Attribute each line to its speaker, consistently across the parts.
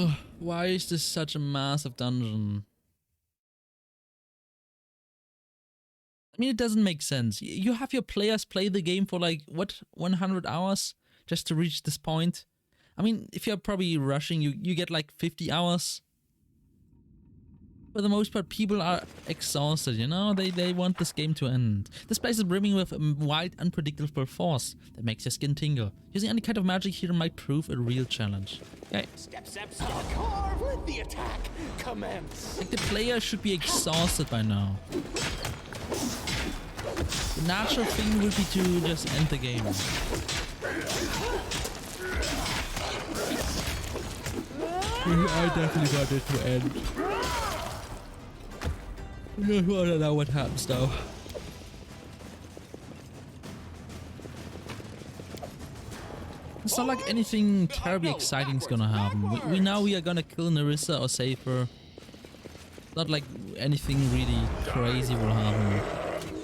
Speaker 1: Ugh, why is this such a massive dungeon? I mean, it doesn't make sense. You have your players play the game for like, what, 100 hours just to reach this point? I mean, if you're probably rushing, you get like 50 hours. For the most part, people are exhausted, you know? They want this game to end. This place is brimming with a wild, unpredictable force that makes your skin tingle. Using any kind of magic here might prove a real challenge. Okay.
Speaker 2: Step, carve, let the attack commence.
Speaker 1: Like, the player should be exhausted by now. The natural thing would be to just end the game. I definitely want it to end. I don't know what happens though. It's not like anything terribly exciting is gonna happen. We know we are gonna kill Nyrissa or save her. Not like anything really crazy will happen.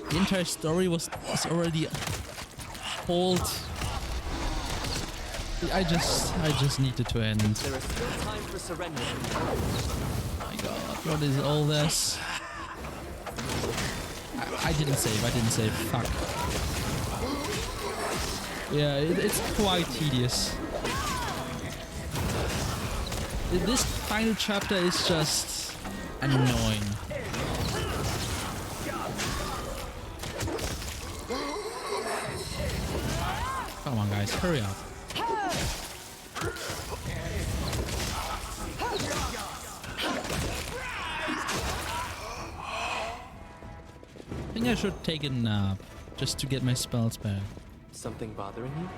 Speaker 1: The entire story was already told. I just need it to end.
Speaker 2: There is still time for surrender.
Speaker 1: Oh my god, what is all this? I didn't save, fuck. Yeah, it's quite tedious. This final chapter is just annoying. Come on guys, hurry up. I think I should take a nap just to get my spells back.
Speaker 2: Something bothering you?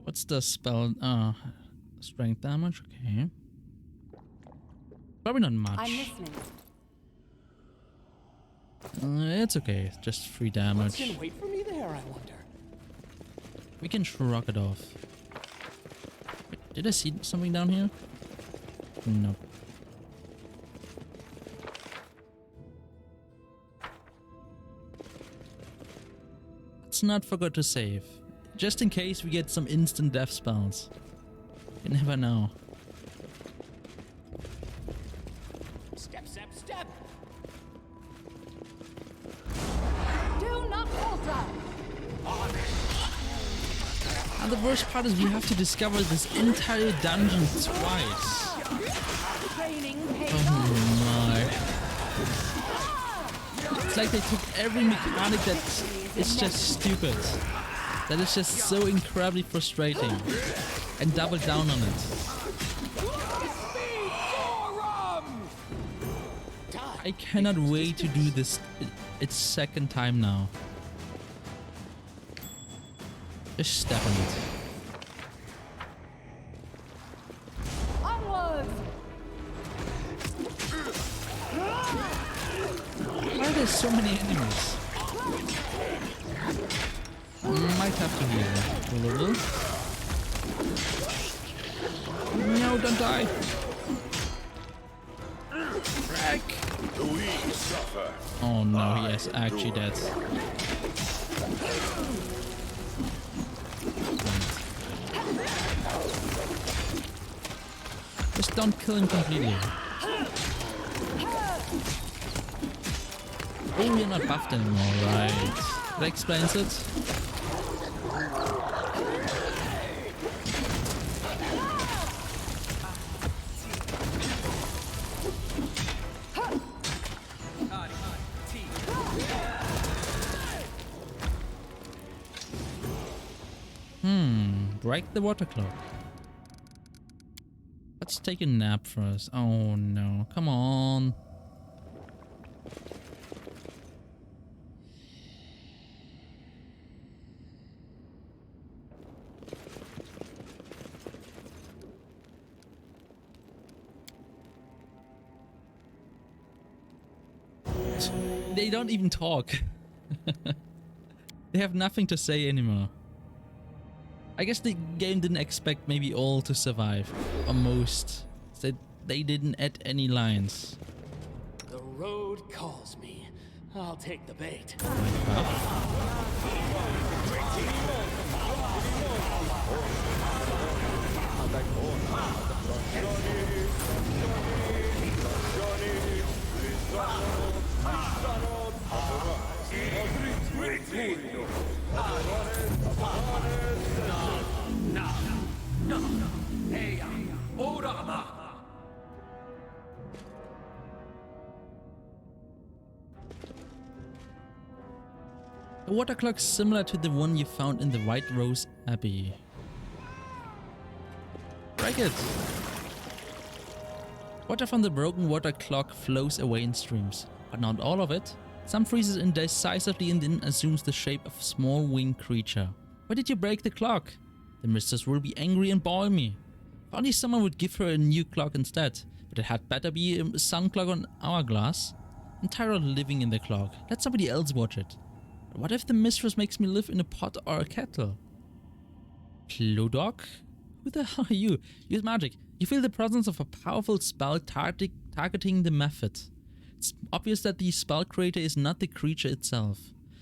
Speaker 1: What's the spell? Strength damage? Okay. Probably not much.
Speaker 3: I'm listening.
Speaker 1: It's okay. Just 3 damage.
Speaker 2: What's gonna wait for me there, I wonder?
Speaker 1: We can shrug it off. Wait, did I see something down here? Nope. Let's not forget to save. Just in case we get some instant death spells. You never know.
Speaker 2: Step.
Speaker 3: Do not falter.
Speaker 1: And the worst part is we have to discover this entire dungeon twice.
Speaker 3: Training pays
Speaker 1: Oh my. It's like they took every mechanic that is just stupid. That is just so incredibly frustrating. And doubled down on it. I cannot wait to do this its second time now. Just step on it.
Speaker 3: onwards.
Speaker 1: Why are there so many enemies? Might have to heal a little. No, don't die. Wreck. Oh no, he is actually dead. Just don't kill him completely. Oh, we're not buffed anymore, right? That explains it. Break the water cloak. Let's take a nap first. Oh no, come on. They don't even talk. They have nothing to say anymore. I guess the game didn't expect maybe all to survive, or most. They didn't add any lines.
Speaker 2: The road calls me. I'll take the bait.
Speaker 1: A water clock similar to the one you found in the White Rose Abbey. Break it! Water from the broken water clock flows away in streams, but not all of it. Some freezes indecisively and then assumes the shape of a small winged creature. Why did you break the clock? The mistress will be angry and boil me. If only someone would give her a new clock instead, but it had better be a sun clock on hourglass. I'm tired of living in the clock. Let somebody else watch it. But what if the mistress makes me live in a pot or a kettle? Clodok? Who the hell are you? Use magic. You feel the presence of a powerful spell targeting the method. It's obvious that the spell creator is not the creature itself,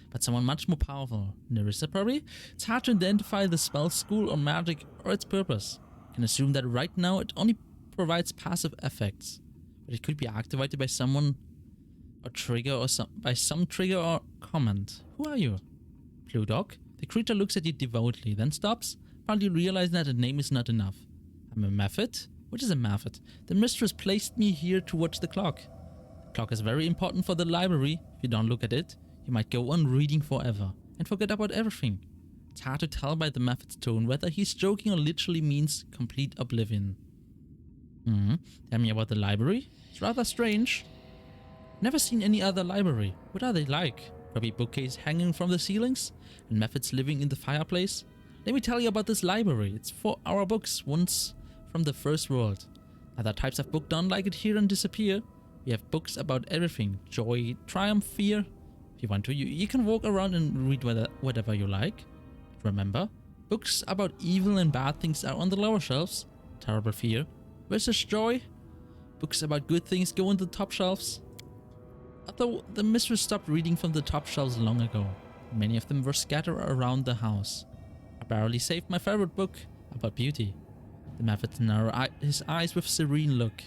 Speaker 1: but someone much more powerful. Nyrissa probably? It's hard to identify the spell school or magic or its purpose. I can assume that right now it only provides passive effects, but it could be activated by someone or trigger or by some trigger or comment. Who are you? Clodok? The creature looks at you devoutly, then stops, probably realizing that a name is not enough. I'm a method? What is a method? The mistress placed me here to watch the clock. The clock is very important for the library. If you don't look at it, you might go on reading forever and forget about everything. It's hard to tell by the method's tone whether he's joking or literally means complete oblivion. Tell me about the library? It's rather strange. Never seen any other library. What are they like? Probably bookcase hanging from the ceilings and methods living in the fireplace. Let me tell you about this library. It's for our books, once from the first world. Other types of book don't like it here and disappear. We have books about everything. Joy, triumph, fear. If you want to, you can walk around and read whatever you like. Remember, books about evil and bad things are on the lower shelves. Terrible fear versus joy. Books about good things go on the top shelves. Although the mistress stopped reading from the top shelves long ago, many of them were scattered around the house. I barely saved my favorite book about beauty. The method narrowed his eyes with serene look.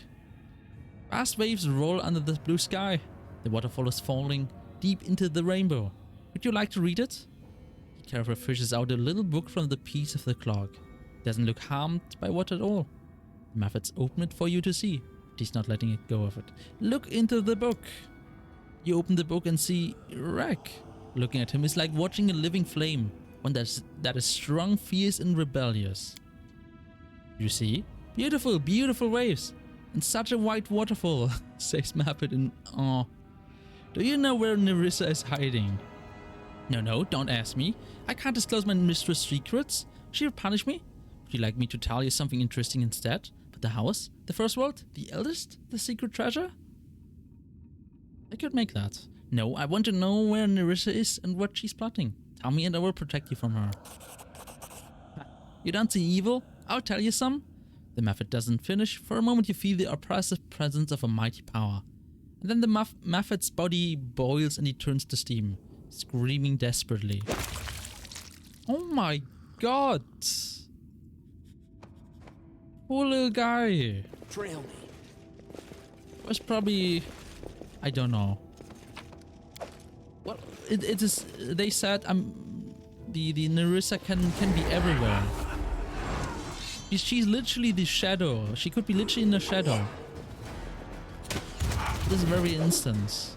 Speaker 1: Vast waves roll under the blue sky. The waterfall is falling deep into the rainbow. Would you like to read it? He carefully fishes out a little book from the piece of the clock. It doesn't look harmed by water at all. The methods open it for you to see, but he's not letting it go of it. Look into the book. You open the book and see wreck. Looking at him is like watching a living flame, one that is strong, fierce, and rebellious. You see? Beautiful, beautiful waves. And such a white waterfall, says Muppet in awe. Do you know where Nyrissa is hiding? No, don't ask me. I can't disclose my mistress' secrets. She'll punish me. Would you like me to tell you something interesting instead? But the house? The first world? The eldest? The secret treasure? I could make that. No, I want to know where Nyrissa is and what she's plotting. Tell me and I will protect you from her. You don't see evil? I'll tell you some. The method doesn't finish. For a moment you feel the oppressive presence of a mighty power. And then the method's body boils and he turns to steam, screaming desperately. Oh my god! Poor little guy.
Speaker 2: Trail me.
Speaker 1: Was probably... I don't know. Well, it is... They said the Nyrissa can be everywhere. She's literally the shadow. She could be literally in the shadow. This very instance.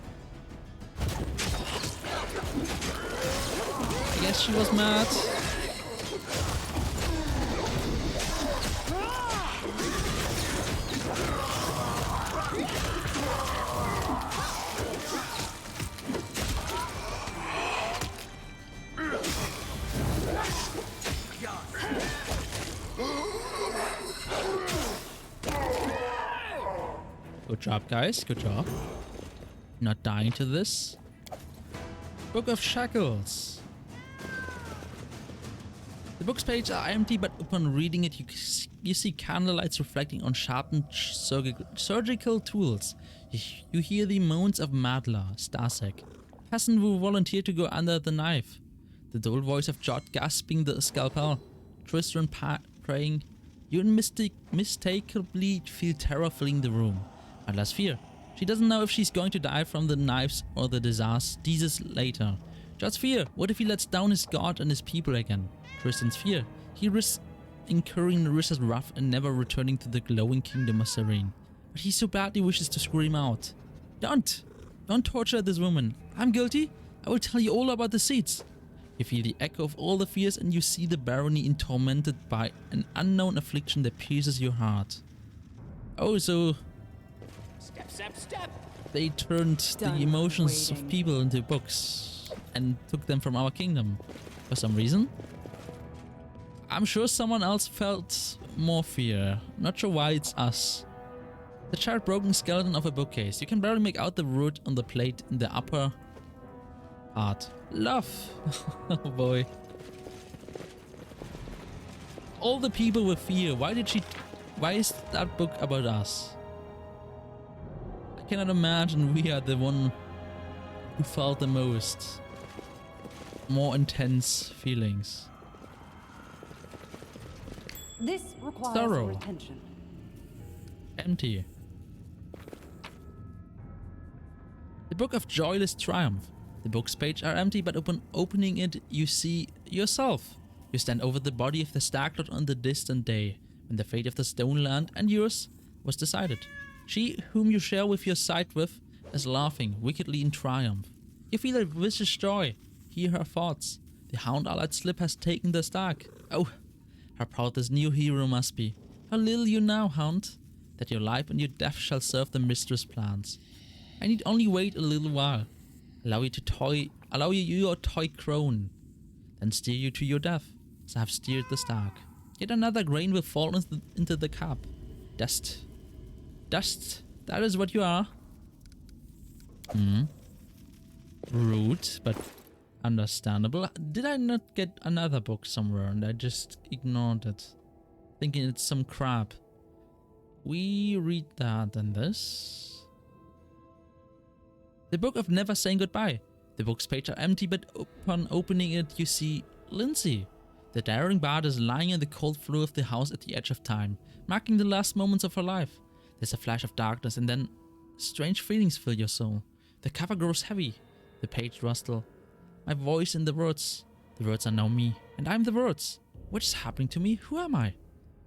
Speaker 1: I guess she was mad. Good job, guys. Good job. Not dying to this. Book of Shackles. The book's pages are empty, but upon reading it, you see candlelights reflecting on sharpened surgical tools. You hear the moans of Madla, Starsec, peasant who volunteered to go under the knife. The dull voice of Jot gasping the scalpel. Tristram praying. You unmistakably feel terror filling the room. Madla's fear. She doesn't know if she's going to die from the knives or the disaster later. Jot's fear. What if he lets down his god and his people again? Tristan's fear. He risks incurring Nyrissa's wrath and never returning to the glowing kingdom of Serene. But he so badly wishes to scream out. Don't torture this woman. I'm guilty. I will tell you all about the seeds. You feel the echo of all the fears and you see the barony tormented by an unknown affliction that pierces your heart. Oh, so
Speaker 2: Step.
Speaker 1: they turned the
Speaker 3: Done
Speaker 1: emotions of
Speaker 3: waiting.
Speaker 1: people into books and took them from our kingdom for some reason. I'm sure someone else felt more fear. Not sure why it's us. The charred broken skeleton of a bookcase. You can barely make out the root on the plate in the upper part. Love. Oh boy. All the people with fear. Why is that book about us? I cannot imagine we are the one who felt the most more intense feelings.
Speaker 3: This requires
Speaker 1: Thorough.
Speaker 3: your attention.
Speaker 1: Empty. The Book of Joyless Triumph. The book's pages are empty, but upon opening it, you see yourself. You stand over the body of the Starklord on the distant day, when the fate of the Stone Land and yours was decided. She, whom you share with your sight with, is laughing wickedly in triumph. You feel a vicious joy. Hear her thoughts. The hound-allied slip has taken the Stark. Oh, how proud this new hero must be. How little you now, Hound, that your life and your death shall serve the mistress' plans. I need only wait a little while. Allow you your toy crone, then steer you to your death, as I have steered the Stark. Yet another grain will fall into the cup. Dust. Dust, that is what you are. Rude, but understandable. Did I not get another book somewhere and I just ignored it? Thinking it's some crap. We read that and this. The Book of Never Saying Goodbye. The book's pages are empty, but upon opening it, you see Lindsay. The daring bard is lying in the cold floor of the house at the edge of time, marking the last moments of her life. There's a flash of darkness and then strange feelings fill your soul. The cover grows heavy. The page rustle. My voice in the words. The words are now me, and I'm the words. What is happening to me? Who am I?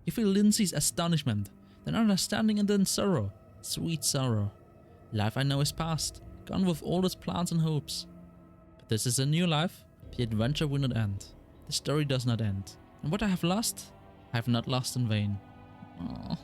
Speaker 1: You feel Lindsay's astonishment, then understanding and then sorrow. Sweet sorrow. Life I know is past, gone with all its plans and hopes. But this is a new life. The adventure will not end. The story does not end. And what I have lost, I have not lost in vain. Oh,